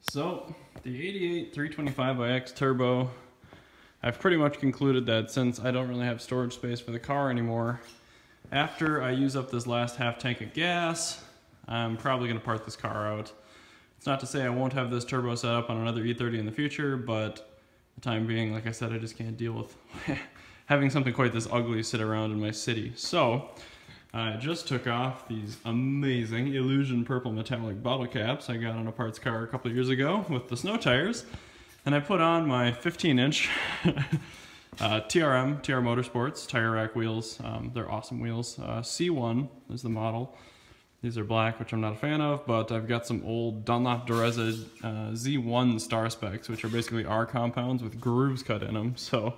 So, the 88 325iX Turbo, I've pretty much concluded that since I don't really have storage space for the car anymore, after I use up this last half tank of gas, I'm probably going to part this car out. It's not to say I won't have this turbo set up on another E30 in the future, but the time being, like I said, I just can't deal with having something quite this ugly sit around in my city. So, I just took off these amazing Illusion purple metallic bottle caps I got on a parts car a couple of years ago with the snow tires, and I put on my 15-inch TR Motorsports tire rack wheels. They're awesome wheels. C1 is the model. These are black, which I'm not a fan of, but I've got some old Dunlop Dureza Z1 star specs, which are basically R compounds with grooves cut in them. So,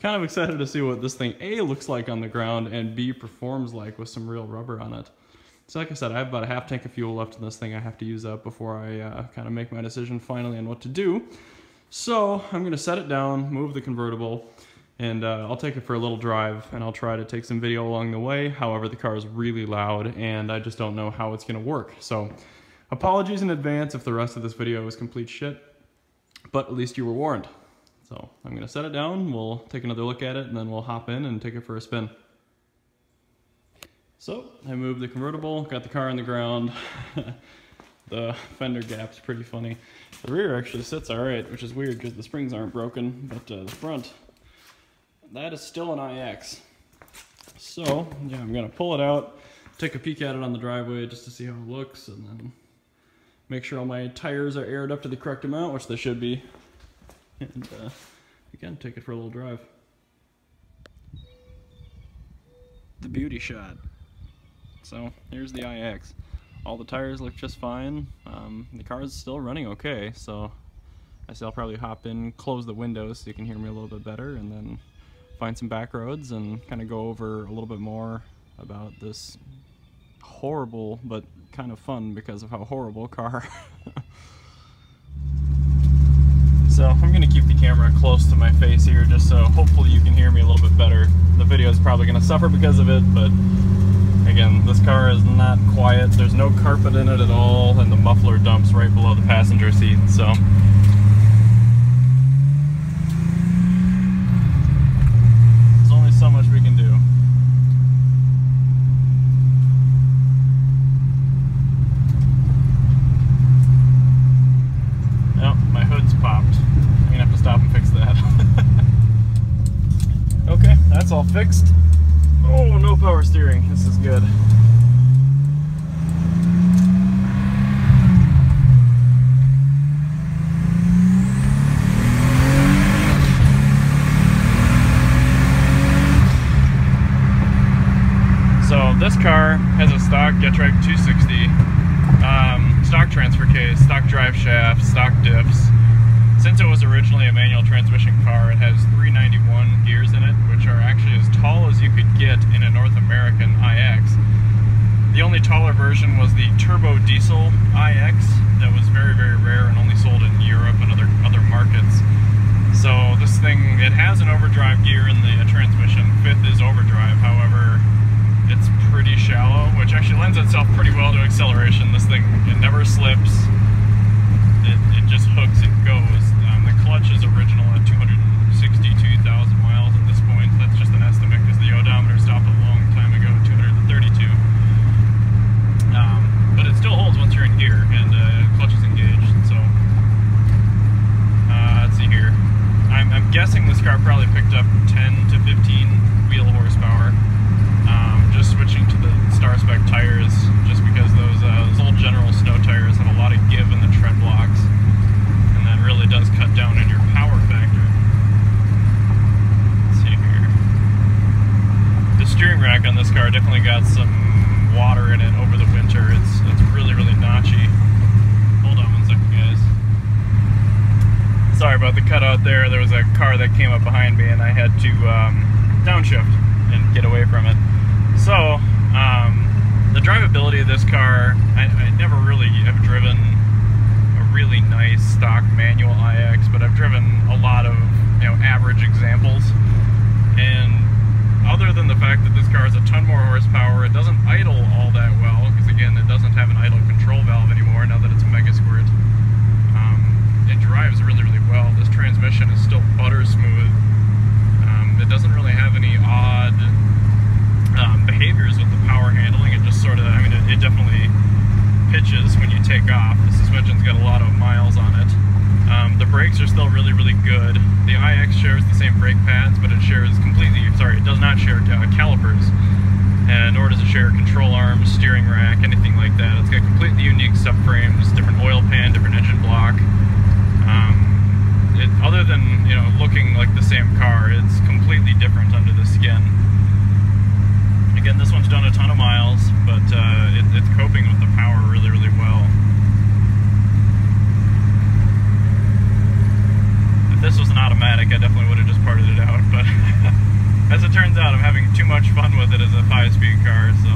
kind of excited to see what this thing A looks like on the ground and B performs like with some real rubber on it. So like I said, I have about a half tank of fuel left in this thing I have to use up before I kind of make my decision finally on what to do. So I'm going to set it down, move the convertible, and I'll take it for a little drive, and I'll try to take some video along the way. However, the car is really loud and I just don't know how it's going to work. So apologies in advance if the rest of this video is complete shit, but at least you were warned. So I'm going to set it down, we'll take another look at it, and then we'll hop in and take it for a spin. So I moved the convertible, got the car on the ground. The fender gap's pretty funny. The rear actually sits alright, which is weird because the springs aren't broken, but the front, that is still an IX. So yeah, I'm going to pull it out, take a peek at it on the driveway just to see how it looks, and then make sure all my tires are aired up to the correct amount, which they should be. And again, take it for a little drive. The beauty shot. So here's the IX. All the tires look just fine. The car is still running okay, so I say I'll probably hop in, close the windows so you can hear me a little bit better, and then find some back roads and kind of go over a little bit more about this horrible but kind of fun because of how horrible car. So I'm going to keep the camera close to my face here just so hopefully you can hear me a little bit better. The video is probably going to suffer because of it, but again, this car is not quiet. There's no carpet in it at all, and the muffler dumps right below the passenger seat, so there's only so much we can do. Okay, that's all fixed. Oh, no power steering. This is good. So this car has a stock Getrag 260, stock transfer case, stock drive shaft, stock diffs. Since it was originally a manual transmission car, it has 391 gears in it, which are actually as tall as you could get in a North American iX. The only taller version was the turbo diesel iX that was very, very rare and only sold in Europe and other markets. So this thing, it has an overdrive gear in the transmission. Fifth is overdrive, however, it's pretty shallow, which actually lends itself pretty well to acceleration. This thing, it never slips. It just hooks and goes. The clutch is original at 262,000 miles at this point. That's just an estimate because the odometer stopped a long time ago, 232. But it still holds once you're in gear and clutch is engaged. So let's see here. I'm guessing this car probably picked up 10 to 15 wheel horsepower. Just switching to the Star Spec tires, just because those old General snow tires have a lot of give in the tread blocks, and that really does cut down on your power factor. Let's see here. The steering rack on this car definitely got some water in it over the winter. It's really, really notchy. Hold on one second, guys. Sorry about the cutout there. There was a car that came up behind me and I had to downshift and get away from it. So, the drivability of this car, I never really have driven a really nice stock manual iX, but I've driven a lot of, average examples. And other than the fact that this car has a ton more horsepower, it doesn't idle all that well, because again, it doesn't have an idle control valve anymore now that it's a Mega Squirt. got a lot of miles on it. The brakes are still really, really good. The iX shares the same brake pads, but it does not share calipers, and nor does it share control arms, steering rack, anything like that. It's got completely unique subframes, different oil pan, different engine block. Other than, you know, looking like the same car, it's completely different under the skin. Again, this one's done a ton of miles, but it's coping with the power really, really well. If this was an automatic, I definitely would have just parted it out, but as it turns out, I'm having too much fun with it as a 5-speed car, so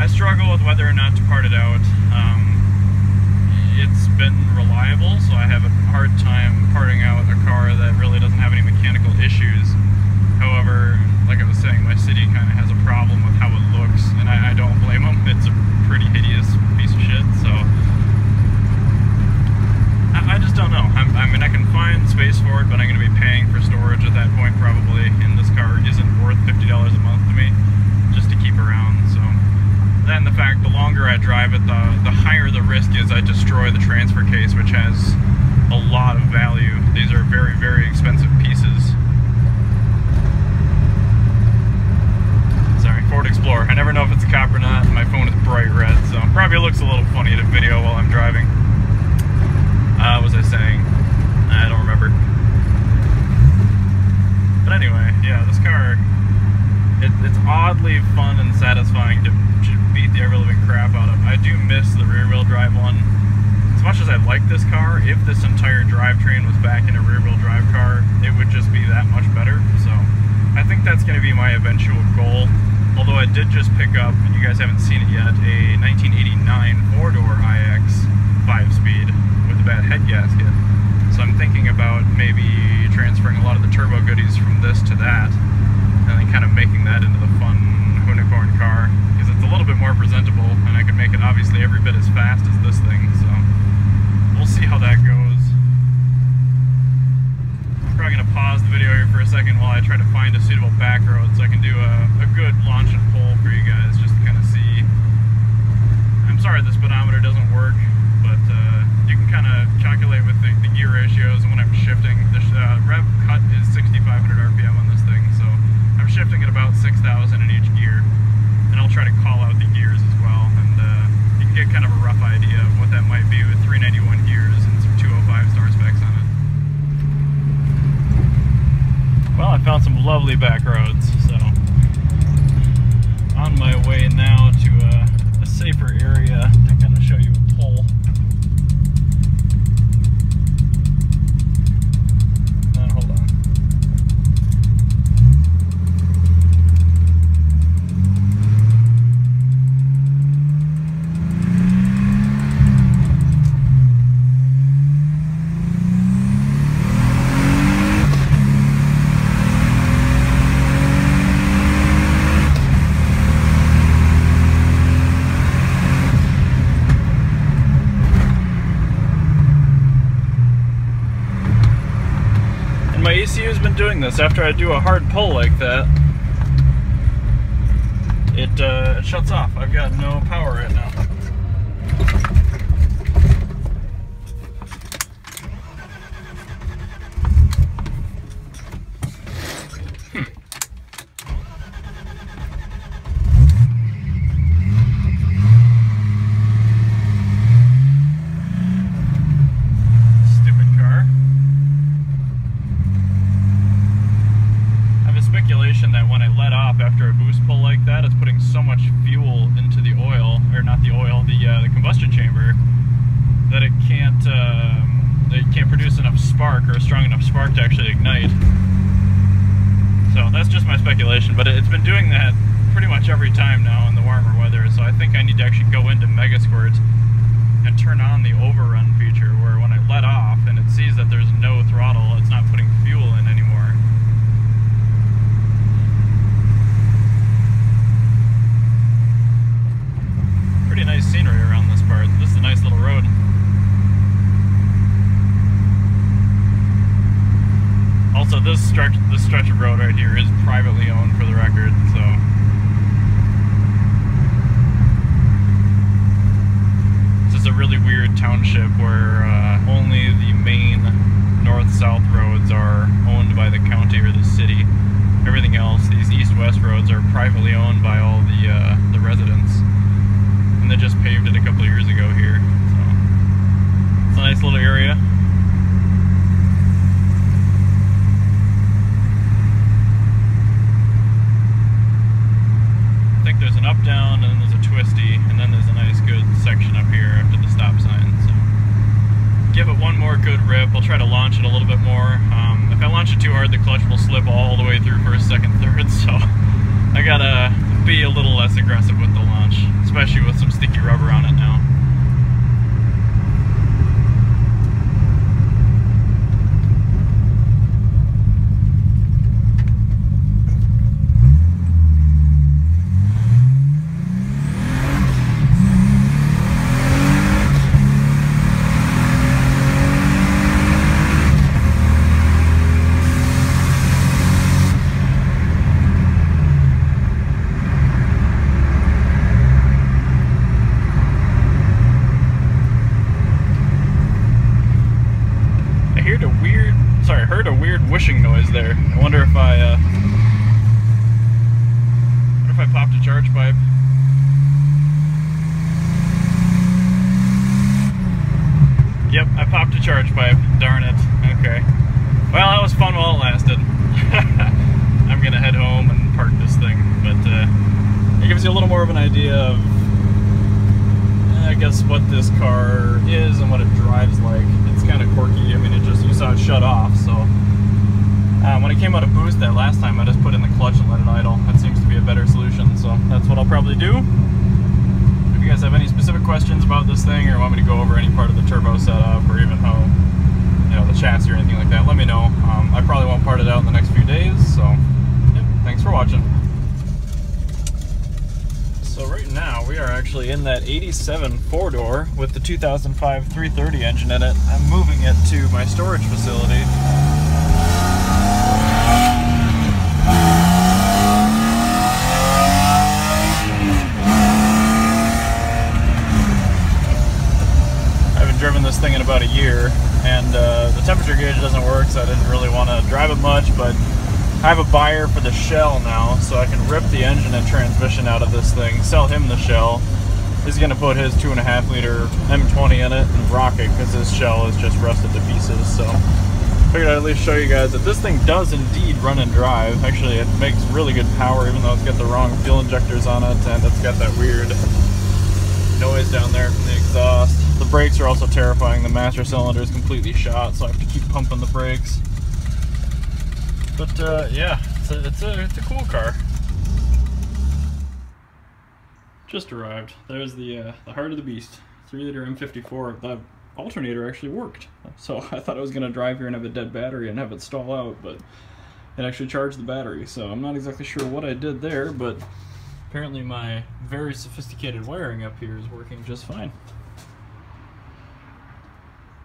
I struggle with whether or not to part it out. It's been reliable, so I have a hard time parting out a car that really doesn't have any mechanical issues. However, like I was saying, my city kind of has a problem with how it looks, and I don't blame them. It's a pretty hideous piece of shit, so I just don't know. I mean, I can find space for it, but I'm going to be paying for storage at that point probably, and this car isn't worth $50 a month to me just to keep around, so. Then the fact, the longer I drive it, the higher the risk is I destroy the transfer case, which has a lot of value. These are very, very expensive pieces. Sorry, Ford Explorer. I never know if it's a cop or not. My phone is bright red, so probably looks a little funny to video while I'm driving. What was I saying? I don't remember. But anyway, yeah, this car, it's oddly fun and satisfying to beat the ever-living crap out of. I do miss the rear-wheel drive one. As much as I like this car, if this entire drivetrain was back in a rear-wheel drive car, it would just be that much better. So I think that's going to be my eventual goal. Although I did just pick up, and you guys haven't seen it yet, a 1989 4-door iX 5-speed with a bad head gasket. So I'm thinking about maybe transferring a lot of the turbo goodies from this to that, and then kind of making that into the fun unicorn car, because it's a little bit more presentable, and I can make it obviously every bit as fast as this thing, so we'll see how that goes. I'm probably going to pause the video here for a second while I try to find a suitable back road so I can do a good launch and pull for you guys, just to kind of see. I'm sorry the speedometer doesn't work, but you can kind of calculate with the gear ratios and when I'm shifting. The rev cut is 6,500 RPM on this thing, so I'm shifting at about 6,000 in each gear, and I'll try to call out the gears as well, and you can get kind of a rough idea of what that might be with 391 gears and some 205 star specs on it. Well, I found some lovely back roads, so on my way now to a safer area to kind of show you a pull. Hold on. My ECU's been doing this. After I do a hard pull like that, it shuts off. I've got no power right now. That when I let off after a boost pull like that, it's putting so much fuel into the oil, or not the oil, the combustion chamber, that it can't produce enough spark, or a strong enough spark to actually ignite. So that's just my speculation, but it's been doing that pretty much every time now in the warmer weather, so I think I need to actually go into Megasquirt and turn on the overrun feature, where when I let off and it sees that there's no throttle, it's not putting fuel in anymore. Pretty nice scenery around this part. This is a nice little road. Also, this stretch of road right here is privately owned, for the record, so this is a really weird private township where only the main north-south roads are owned by the county or the city. Everything else, these east-west roads, are privately owned by all the residents. And they just paved it a couple of years ago here. So it's a nice little area. I think there's an up-down, and then there's a twisty, and then there's a nice good section up here after the stop sign. So give it one more good rip. I'll try to launch it a little bit more. If I launch it too hard, the clutch will slip all the way through first, second, third, so I gotta be a little less aggressive with the launch, especially with some sticky rubber on it now. Heard a weird whooshing noise there. I wonder if I popped a charge pipe. Yep, I popped a charge pipe. Darn it. Okay. Well, that was fun while it lasted. I'm gonna head home and park this thing, but it gives you a little more of an idea of, I guess, what this car is and what it drives like. It's kind of quirky. I mean, you saw it shut off, so when it came out of boost that last time, I just put in the clutch and let it idle. That seems to be a better solution, so that's what I'll probably do. If you guys have any specific questions about this thing, or want me to go over any part of the turbo setup, or even how, you know, the chassis or anything like that, let me know. I probably won't part it out in the next few days, so yep, thanks for watching. So right now we are actually in that 87 4-door with the 2005 330 engine in it. I'm moving it to my storage facility. I haven't driven this thing in about a year, and the temperature gauge doesn't work, so I didn't really want to drive it much, but I have a buyer for the shell now, so I can rip the engine and transmission out of this thing, sell him the shell. He's going to put his 2.5 liter M20 in it and rock it, because his shell is just rusted to pieces. So figured I'd at least show you guys that this thing does indeed run and drive. Actually, it makes really good power, even though it's got the wrong fuel injectors on it, and it's got that weird noise down there from the exhaust. The brakes are also terrifying. The master cylinder is completely shot, so I have to keep pumping the brakes. But yeah, it's a cool car. Just arrived. There's the heart of the beast. 3 liter M54. The alternator actually worked. So I thought I was gonna drive here and have a dead battery and have it stall out, but it actually charged the battery. So I'm not exactly sure what I did there, but apparently my very sophisticated wiring up here is working just fine.